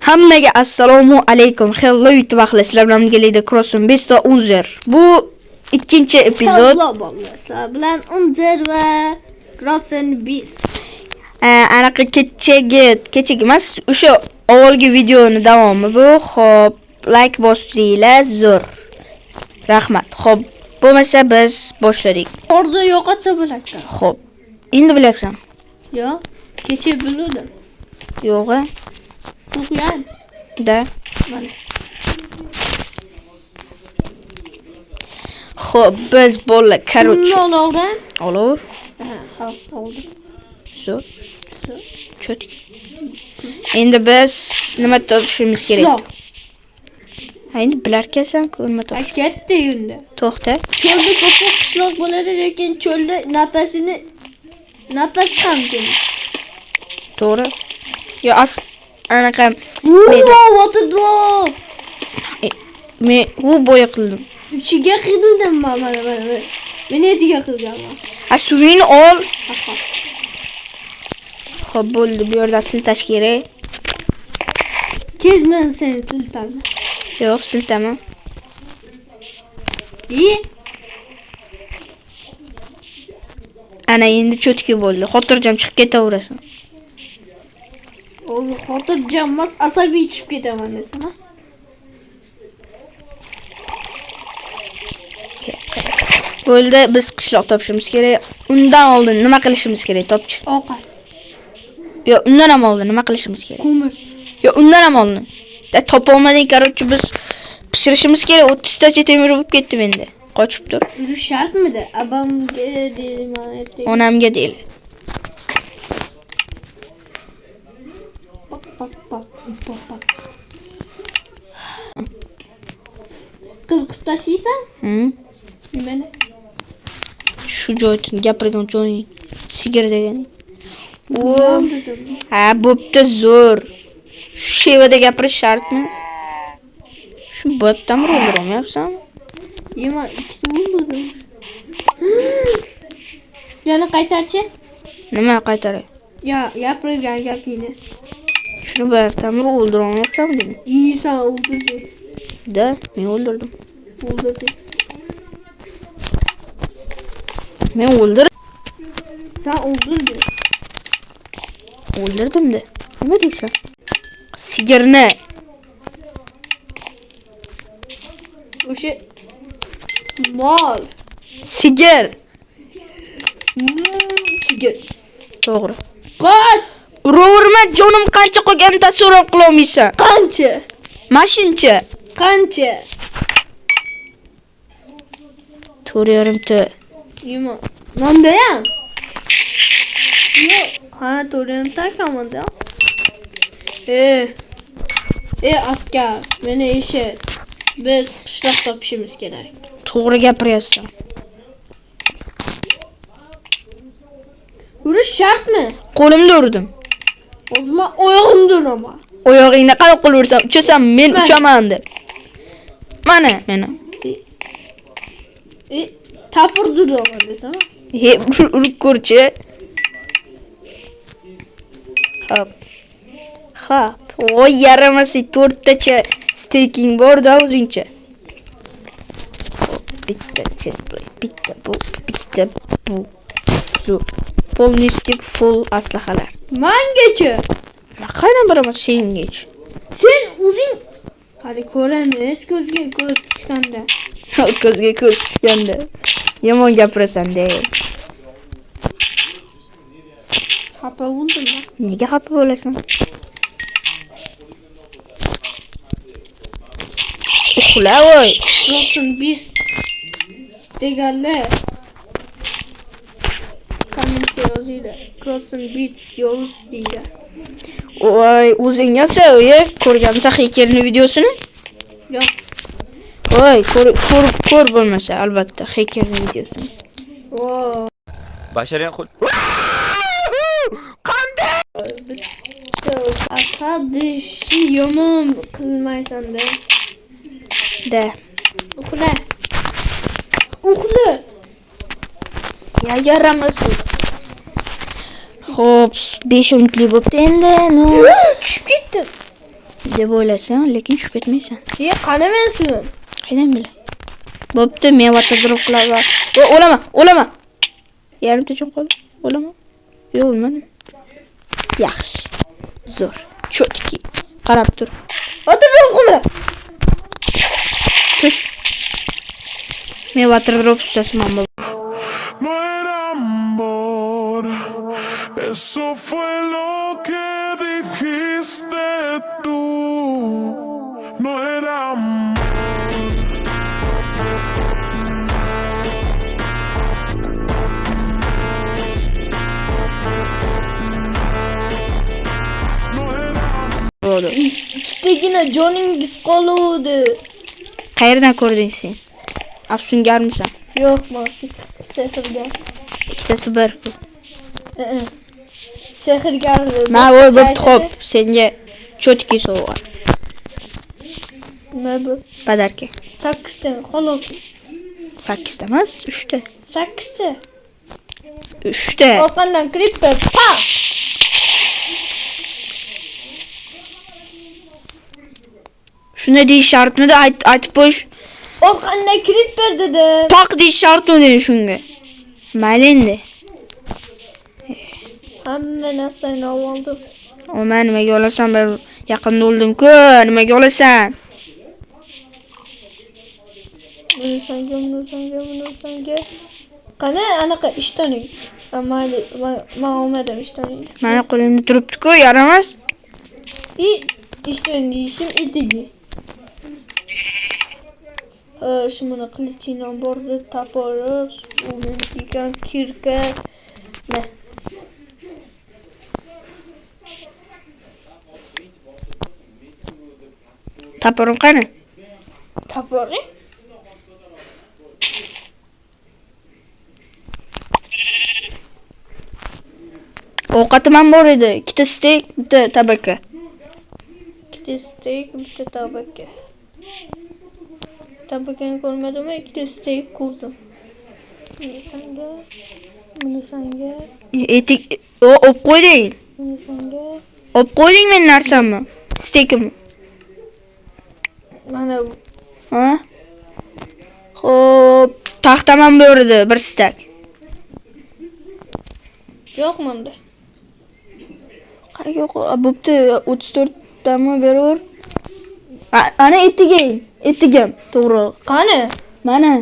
Hammaga assalomu alaykum. Hello YouTube ahli, sizlar bilan birgalikda Crossing Besta Uzer. Bu ikkinchi epizod. Sizlar bilan Uzer va Crossing Best. Anaqa kechagi emas, o'sha avvalgi videoni davomi bu. Xo'p, like bosinglar, zo'r. Rahmat. Xo'p, bo'lmasa biz boshladik. Orada yo'qotsa bo'ladi. Xo'p, endi bilyapsan. Yo'q, kecha bildim. Yo'q-a? Sug'yan. Da. Mana. Xo'p, biz bolalar Shuni olaveram. Olaver. Ha, oldu. Zo'r. Cho'tik. Endi biz nima topishimiz kerak? Ha, endi bilarkansan-ku nima topish. Katta yo'lda. To'xta. Cho'lda ko'p qishloq bo'ladi, lekin cho'lda nafas ham keladi. To'g'ri. Yo, anaqa water drop. men u boya qildim. Ichiga qildim mana. Men etiga qilganman. Ha, suvini ol. Xo'p, bo'ldi. Bu yerda siltash kerak. Kezman seni siltami. Yo'q, siltama. Ana endi cho'tki bo'ldi. Xotirjam chiqib ketaverasan. O'zi xotirjam emas, asabiy chiqib ketaman desam. Bo'ldi, biz qishloq topishimiz kerak. Undan oldin nima qilishimiz kerak, topchi? Ovqat. Yo, undan ham oldin nima qilishimiz kerak? Ko'mir. Yo, undan ham oldin. Topolmadik, qarochi biz pishirishimiz kerak. 30 tacha temir bo'lib ketdi menda. Qochib tur. Bu shartmidi? Abamga deyman. Onamga deyil. Bak. Qilqib tashiysan? Nimani? Shu joydan gapirgan joying. Sigir degan. Ha, bo'pti, zo'r. Shu shevada gapirish shartmi? Shu botdan o'ldirmayapsanmi? Yema, ikkita o'ldirdim. Yana qaytarchi? Nima qaytaray? Ya, gapirgan gapingni. Shuni bir tamir o'ldirmayapsan dedim. Sen o'ldirding. Da, men o'ldirdim. O'ldirding. Men o'ldirdim. Sen o'ldirding. O'ldirdim-da. Nima deysan? Sigirni. O'sha mol. Sigir. Sigir. To'g'ri. Qoch! Uraverma, jonim qancha qolgan tasavvur qila olmaysan. Qancha? Mashincha. Qancha? 4,5 ta. Yema. Nonda ham? Yo'q. Ha, 4,5 ta kamanda. Askar, meni eshit. Biz qishloq topishimiz kerak. To'g'ri gapiryapsan. Urish shartmi? Qo'limda urdim. O'zim oyog'imda uraman. Oyog'ingni qana qilib ursam, uchasan, men uchaman deb. Mana, meni. Tapir duraman desam. Urib ko'rchi. Xo'p. Voy, yaramasi 4 tacha staking bor-da o'zingcha. Bitta chestplate, bitta bu. Полностью full aslahalar. Mangacha. Qaydan biraman sengacha? Sen o'zing qari ko'ramiz, ko'zga ko'z tushganda. Ko'zga ko'z tushganda. Yomon gapirasan-da. Xafa bo'ldim. Nega xafa bo'lasan? Uxla voy. Crossing Best deganlar. Kommentga yozinglar. Crossing Best yoz deydi. Voy, o'zing yasa-oy, ko'rganmisan heykelni videosini? Yo'q. Voy, ko'r bo'lmasa, albatta heykelni videosini. Vo. Bashariy qo'l. Qanday? Asabiy yomon qilmaysan-da. Da. Uxla. Ya yaramasi. Xo'p, 5 minutlik bo'pti endi. Tushib ketdim. deb o'ylasan, lekin tushib ketmaysan. Qani mensiman? Qaydan bilay? Bo'pti, men vatadrop qilaman. O'lama. Yarimta jon qoldi. O'lama. Yo'q, o'lmadim. Yaxshi. Zo'r. Chotki. Qarab tur. Vatadrop qila. Tush. Men vatadrop ustasiman. No era amor, eso fue lo que dijiste tú. No era amor. Bo'ldi. Ikkitagina joningiz qoluvdi. Qayerdan ko'rding sen? Afsungarmisan? Yo'q, men sehrgar. Ikkitasi bir. Sehrgar. Ma voy bo'pti, xo'p. Senga chotki sovg'a. Nima bu? Padarka. 8 ta, xolos. 8 ta emas, 3 ta. 8 ta. 3 ta. Orqadan creeper. Pa! Shuni deyish shartmidi? Aytib qo'yish. Orqadan creeper dedi. Toq deyish shartmidi shunga? Mayli endi. Hamma narsani oldim. Oma nimaga olasan? Men yaqinda o'ldim-ku. Nimaga olasan? Buni sanga. Qani anaqa ishtoning. Mayli, men olmadim ishtoning. Mana qo'limda turibdi-ku, yaramas. İşte işim itigi. Şimdi kılıçıyla borda taparız. Onun iken kirke. Ne? Taporim qani? Taparı? Ovqatim ham bor edi. 2 steak, 1 tabaka. İki steak, bir tabaka. Tabakani ko'rmadim, 2 steak ko'rdim. Buni sanga. Etik, o'p qo'yding. Buni sanga. O'p qo'yding men narsamni. Steakim. Mana bu. Ha? Xo'p, taxtam ham bor edi, 1 stak. Yo'q menda. Yo'q, bo'pti, 34 tami beraver. Ana etigim, to'g'ri. Qani? Mana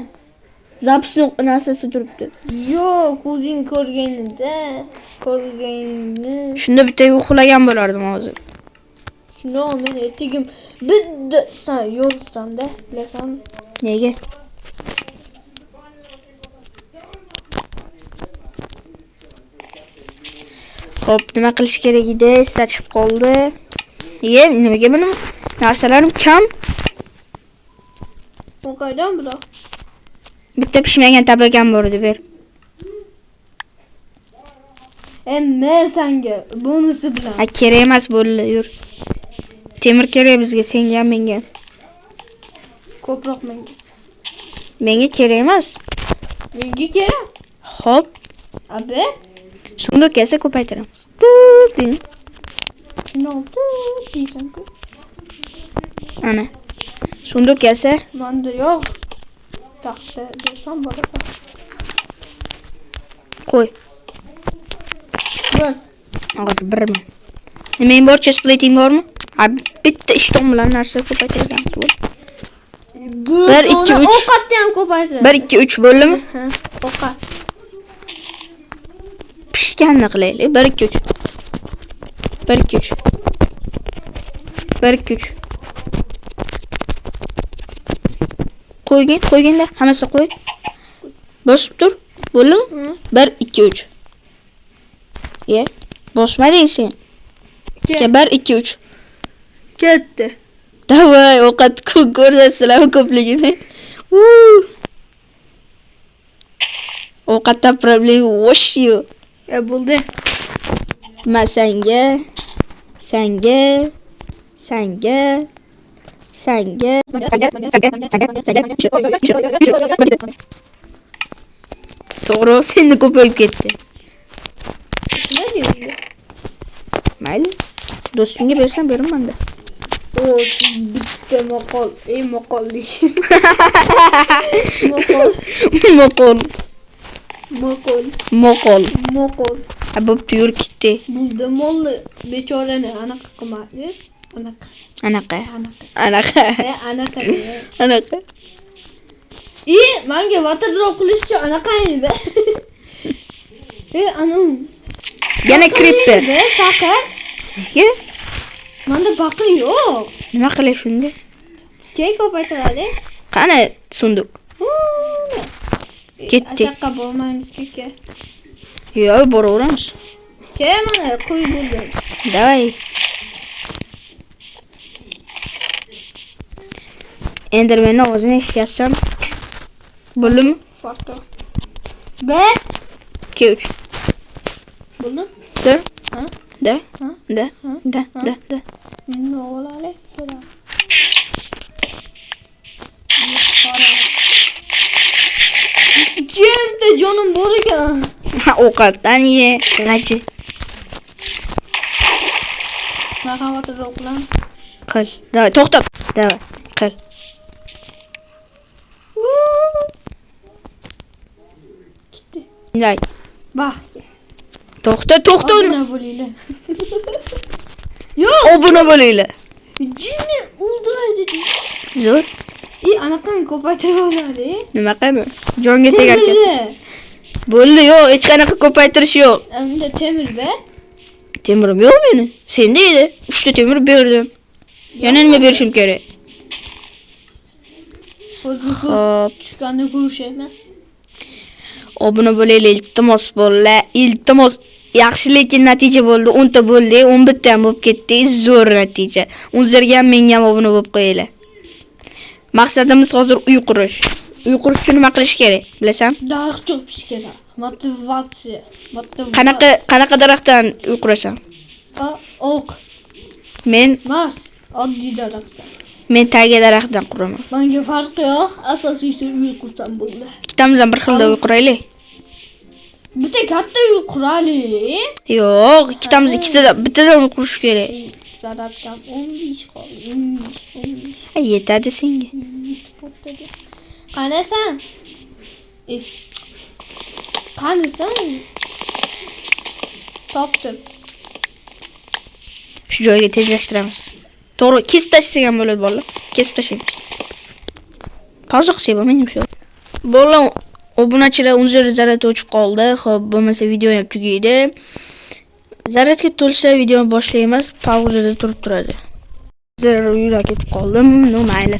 zapisni narsasi turibdi. Yo'q, o'zing ko'rganingda, Shunda bitta uxlagan bo'lardim hozir. Shunda men etigim bitta san yo'lsam-da, bilasan. Nega? Xo'p, nima qilish kerak edi? Esda chiqib qoldi. Nimaga benim narsalarim kam? Bu qaydan bular? Bitta pishmagan tabakam bor edi, ber. Men senga bonusi bilan. Ha, kerak emas bo'ldi, yur. Temir kerak bizga, senga ham menga. Ko'proq menga. Menga kerak emas. Menga kerak. Xo'p, Abi, shunda kelsa ko'paytiramiz. Ding. no, deysan-ku. Ana. Shunda kelsa, Menda yo'q. Taxta desam bo'lasan. qo'y. Bo'l. Hozir birman. Men bor chest plate'ing bormi? Ha, bitta ishton bilan narsa ko'paytiramiz. 1 2 3. Ovqatni ham ko'paytir. 1 2 3 bo'ldimi? Ha, ovqat. Pishganni qilaylik. 1 2 3. 1 2 3. 1 2 3. Qo'ygin-da, hammasi qo'y. Bosib tur. Bo'ldimi? 1 2 3. Bosmading sen. 1 2 3. Ketdi. Davay, ovqat ko'rsatsalar ko'pligini. Ovqatda problem yo'q. Bo'ldi. Men senga. To'g'ri, senni ko'payib ketdi. Ne diyorsun? Mayli. Do'stingga bersam beraman-da. O bitta maqol. Maqol deyishim. Maqol. Moqol. Maqol. Moqol. Maqol. Bo'pti, yur ketdi. Bulda molli bechorani anaqa qilmadi. Anaqa. Anaqa. Anaqa. Anaqa. Anaqa. Anaqa. Menga water drop qilishchi anaqa edi. Anu. Yana creeper. Faqat Ye? menda baqi yo'q. Nima qilay shunda? Keyin ko'paytiradi. Qani sunduq? Ketdi. Ashaqqa bormaymiz keka. Yo'q, boraveramiz. Keyin mana qo'y bo'ldi. Davay. Endermanning ovozini eshityapsan. Bo'ldimi? Faqat. 2 3. Bo'ldi? Dur. Ha? Da. Ha? Da. Da. Da. Da. Ne olale? Cemde canım bor ekan. Ha, ovqatdan ye, g'aji. Marhamat o'qilam. Qil. Davay, to'xtab. Davay, qil. Nay. Bak. To'xta. Obuna bo'linglar. Yo'q, Obuna bo'linglar. jinni o'ldiradi. Zo'r. Anaqani ko'paytira oladi. Nima qiladi? Jonga tegar ekan. Bo'ldi, yo'q, hech qanaqa ko'paytirish yo'q. Unda temir be. Temirim yo'q meni. Senda edi. 3 ta temir berdim. Yana nima berishim kerak? Hop, tushganda ko'rishayman. Obuna bo'linglar, iltimos bo'ldi. Iltimos. Yaxshi, lekin natija bo'ldi. 10 ta bo'ldi, 11 ta ham bo'lib ketdi. Zo'r natija. O'zlarga ham menga ham obuna bo'lib qo'yinglar. Maqsadimiz hozir uy qurish. Uy qurish uchun nima qilish kerak, bilasan? Daraxt cho'pish kerak. Motivatsiya. Qanaqa daraxtdan uy qurasan? Oq. Men Oddiy daraxtdan. Men tagi daraxtdan quraman. Menga farqi yo'q. Asosiysi uy qursam bo'ldi. Ikkitamiz ham bir xilda uy quraylik. Bitta katta uy quraylik. Yo'q, ikkitamiz bittadan uy qurish kerak. Zaratdan 15 qoldi. 15. Yetadi senga. Qanasan? Qanasan? Topdim. Shu joyga tezlashtiramiz. To'g'ri, kesib tashlasak ham bo'ladi bolalar. Kesib tashlaymiz. Toza qilsak bo'lmaydi shu. Bolalar, obunachilar unzir zaryad o'chib qoldi. Xo'p, bo'lmasa video ham tugaydi. Zaryadga to'lsa videoni boshlaymiz. Pauzada turib turadi. Yurak ketib qoldim. No mayli.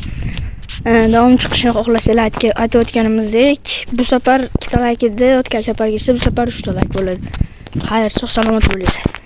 Davom chiqishni xohlasalar aytayotganimizdek, bu safar 2 ta like edi, o'tgan safargisi bu safar 3 ta like bo'ladi. Xayr, sog' salomat bo'linglar.